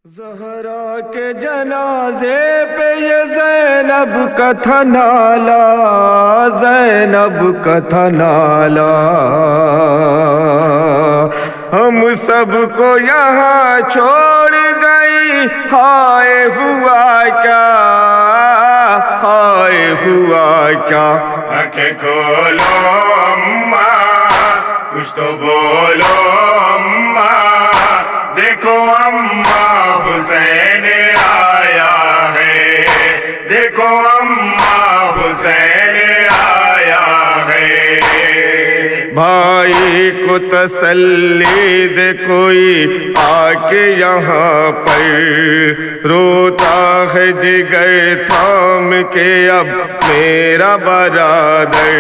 زہرا کے جنازے پہ یہ زینب کا تھا نالا، زینب کا تھا نالا، ہم سب کو یہاں چھوڑ گئی، ہائے ہوا کیا، ہائے ہوا کیا۔ آنکھیں کھولو اماں، کچھ تو بولو اماں، دیکھو اماں حسین آیا ہے، دیکھو اماں حسین آیا ہے۔ بھائی کو تسلی دے کوئی آ کے یہاں پر، روتا ہے جگر تھام کے اب میرا برادر،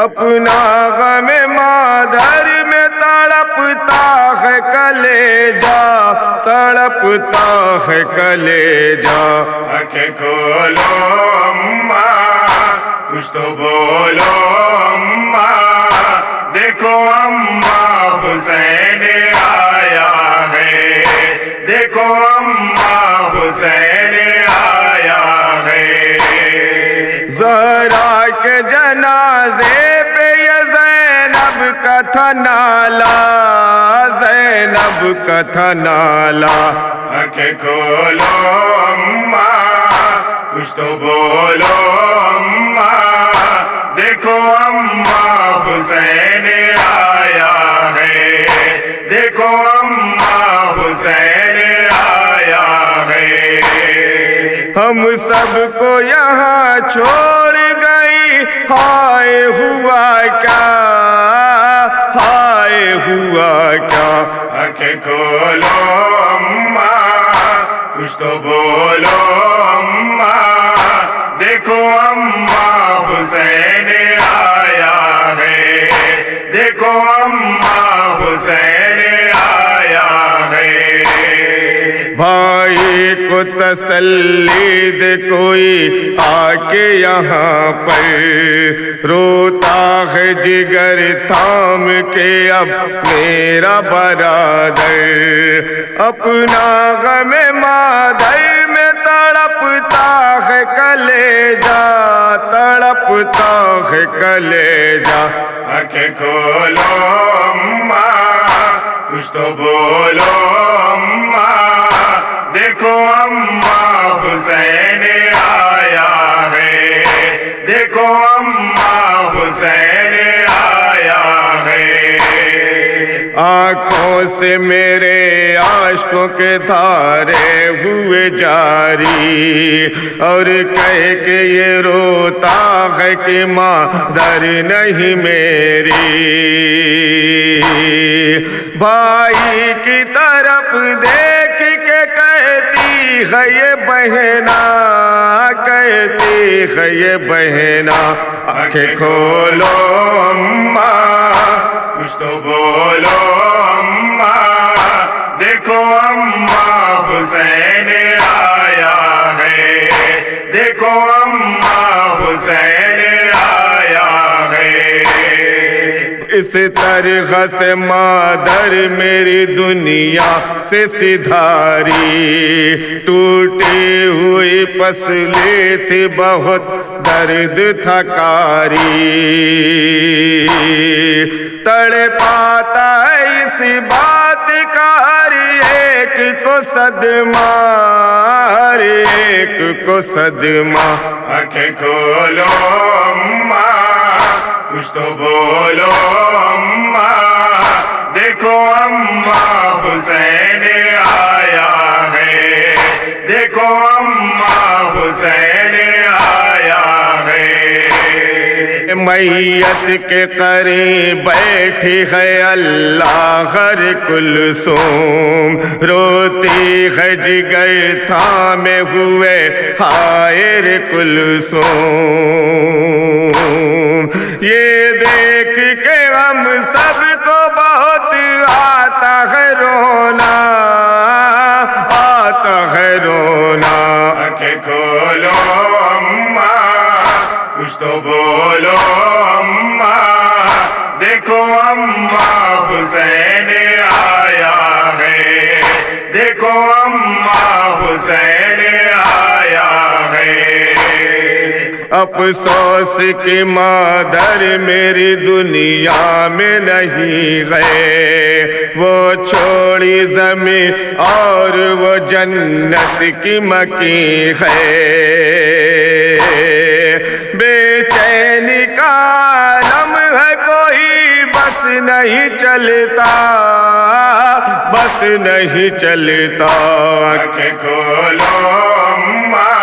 اپنا غم مادر میں تڑپتا ہے کلیجا، تڑپتا ہے کلیجا۔ آنکھیں کھولو اماں، کچھ تو بولو اماں، دیکھو اماں حسین آیا ہے، دیکھو اماں حسین آیا ہے۔ زہرا کے جنازے پہ یہ زینب کا تھا نالا، زینب کا تھا نالا۔ آنکھیں کھولو اماں، کچھ تو بولو اماں، دیکھو اماں حسین آیا ہے، دیکھو اماں حسین آیا ہے۔ ہم سب کو یہاں چھوڑ گئی، ہائے ہوا کیا، ہائے ہوا کیا۔ آنکھیں کھولو اماں، کچھ تو بولو اماں، دیکھو اماں حسین آیا ہے، دیکھو اماں حسین آیا ہے۔ بھائی کو تسلی دے کوئی آ کے یہاں پر، روتا ہے جگر تھام کے اب میرا برادر، اپنا غم مادر میں تڑپتا ہے کلیجا، تڑپتا ہے کلیجا۔ آنکھیں کھولو اماں، کچھ تو بولو اماں، دیکھو اماں حسین آیا ہے، دیکھو اماں حسین آیا ہے۔ آنکھوں سے میرے عاشقوں کے دھارے ہوئے جاری، اور کہہ کے یہ روتا ہے کہ مادر نہیں میری، بھائی کی طرف دیکھ کے کہتی ہے یہ بہنا، کہتی ہے یہ بہنا۔ آنکھیں کھولو اماں، کچھ تو بولو اماں، دیکھو اماں حسین آیا ہے، دیکھو اماں حسین آیا ہے۔ اس طرح سے مادر میری دنیا سے سدھاری، ٹوٹی ہوئی پسلی تھی بہت درد تھا کاری، تڑپاتا ہے اس بات کا ہر ایک کو صدمہ، ہر ایک کو صدمہ۔ آنکھیں کھولو اماں، کچھ تو بولو اماں، دیکھو اماں حسین آیا ہے، دیکھو اماں حسین آیا ہے۔ میت کے قریب بیٹھی ہے اللہ ہر کلثوم، روتی ہے جگر تھامے ہوئے ہائے رے کلثوم، یہ دیکھ کے ہم سب کو بہت آتا ہے رونا، آتا ہے رونا۔ آنکھیں کھولو اماں، کچھ تو بولو اماں، دیکھو اماں حسین آیا ہے، دیکھو اماں حسین آیا ہے۔ افسوس کی مادر میری دنیا میں نہیں گئے، وہ چھوڑی زمین اور وہ جنت کی مکی ہے۔ بے چینی کا عالم ہے کوئی بس نہیں چلتا، بس نہیں چلتا۔ آنکھیں کھولو اماں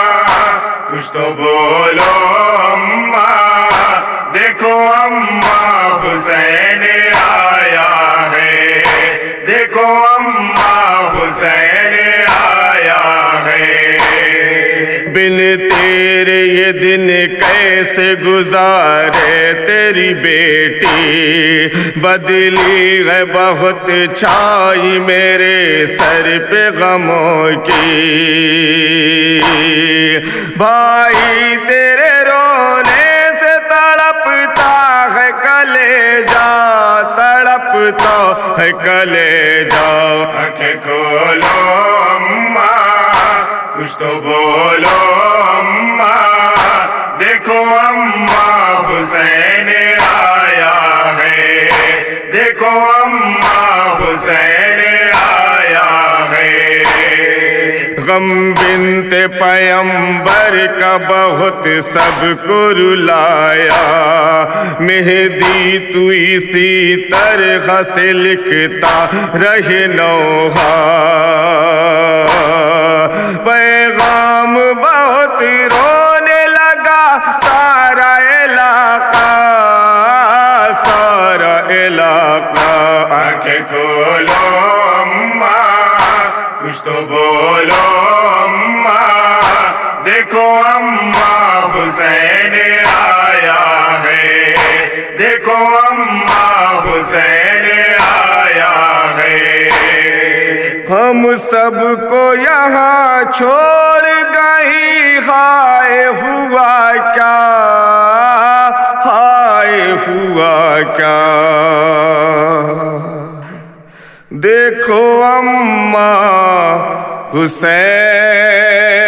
کچھ تو بولو اماں، دیکھو اماں حسین آیا ہے، دیکھو اماں حسین آیا ہے۔ بن تیرے یہ دن کیسے گزارے تیری بیٹی، بدلی ہے بہت چھائی میرے سر پہ غموں کی۔ بھائی تیرے رونے سے تڑپتا ہے کلیجا، تڑپتا ہے کلیجا۔ آنکھیں کھولو اماں کچھ تو بولو اماں، دیکھو اماں حسین آیا ہے، دیکھو اماں حسین آیا ہے۔ غم بنت پیمبر کا بہت سب کو رلایا، مہدی تو اسی طرح سے لکھتا رہے نوحہ، پیغام بہت رونے لگا سارا علاقہ، سارا علاقہ۔ آنکھیں کھولو اماں کچھ تو بولو اماں، دیکھو اماں حسین آیا ہے، دیکھو اماں حسین آیا ہے۔ ہم سب کو یہاں چھوڑ گئی، ہائے ہوا کیا، ہائے ہوا کیا۔ دیکھو اماں حسین